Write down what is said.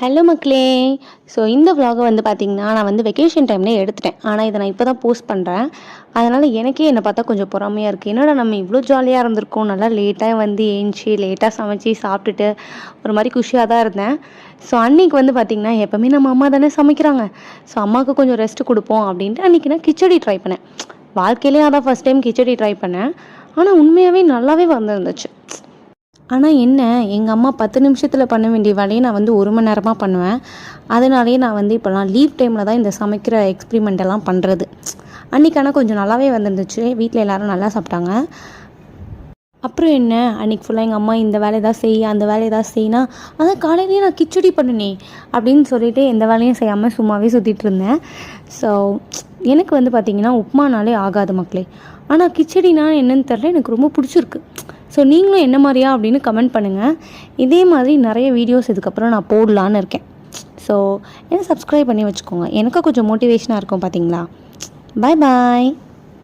Hello மக்களே. So இந்த vlog-அ வந்து பார்த்திங்கன்னா நான் வந்து வெக்கேஷன் டைமில் எடுத்துட்டேன். ஆனால் இதை நான் இப்போ தான் போஸ்ட் பண்ணுறேன். அதனால் எனக்கே என்னை பார்த்தா கொஞ்சம் பொறாமையாக இருக்குது. என்னடா நம்ம இவ்வளோ ஜாலியாக இருந்திருக்கோம், நல்லா லேட்டாக வந்து ஏஞ்சி லேட்டாக சமைச்சி சாப்பிட்டுட்டு ஒரு மாதிரி குஷியாக தான் இருந்தேன். ஸோ அன்றைக்கி வந்து பார்த்திங்கன்னா எப்போவுமே நம்ம அம்மா தானே சமைக்கிறாங்க, ஸோ அம்மாவுக்கு கொஞ்சம் ரெஸ்ட் கொடுப்போம் அப்படின்ட்டு அன்றைக்கி நான் கிச்சடி ட்ரை பண்ணேன். வாழ்க்கையிலே அதான் ஃபஸ்ட் டைம் கிச்சடி ட்ரை பண்ணேன். ஆனால் உண்மையாகவே நல்லாவே வந்துருந்துச்சு. ஆனால் என்ன, எங்கள் அம்மா 10 நிமிஷத்தில் பண்ண வேண்டிய வேலையை நான் வந்து 1 மணி நேரமாக பண்ணுவேன். அதனாலேயே நான் வந்து இப்போலாம் லீவ் டைமில் தான் இந்த சமைக்கிற எக்ஸ்பிரிமெண்ட் எல்லாம் பண்ணுறது. அன்றைக்கி ஆனால் கொஞ்சம் நல்லாவே வந்துருந்துச்சு. வீட்டில் எல்லோரும் நல்லா சாப்பிட்டாங்க. அப்புறம் என்ன, அன்றைக்கி ஃபுல்லாக எங்கள் அம்மா இந்த வேலை ஏதாவது செய் அந்த வேலை ஏதாவது செய்யினா, அதான் காலையிலேயே நான் கிச்சடி பண்ணினேன் அப்படின்னு சொல்லிட்டு எந்த வேலையும் செய்யாமல் சும்மாவே சுற்றிட்டு இருந்தேன். ஸோ எனக்கு வந்து பார்த்திங்கன்னா உப்புமானாலே ஆகாது மக்களே. ஆனால் கிச்சடினா என்னன்னு தெரில, எனக்கு ரொம்ப பிடிச்சிருக்கு. ஸோ நீங்களும் என்ன மாதிரியா அப்படின்னு கமெண்ட் பண்ணுங்கள். இதே மாதிரி நிறைய வீடியோஸ் இதுக்கப்புறம் நான் போடலான்னு இருக்கேன். ஸோ என்ன சப்ஸ்கிரைப் பண்ணி வச்சுக்கோங்க, எனக்கு கொஞ்சம் மோட்டிவேஷனாக இருக்கும் பார்த்தீங்களா. பாய் பாய்.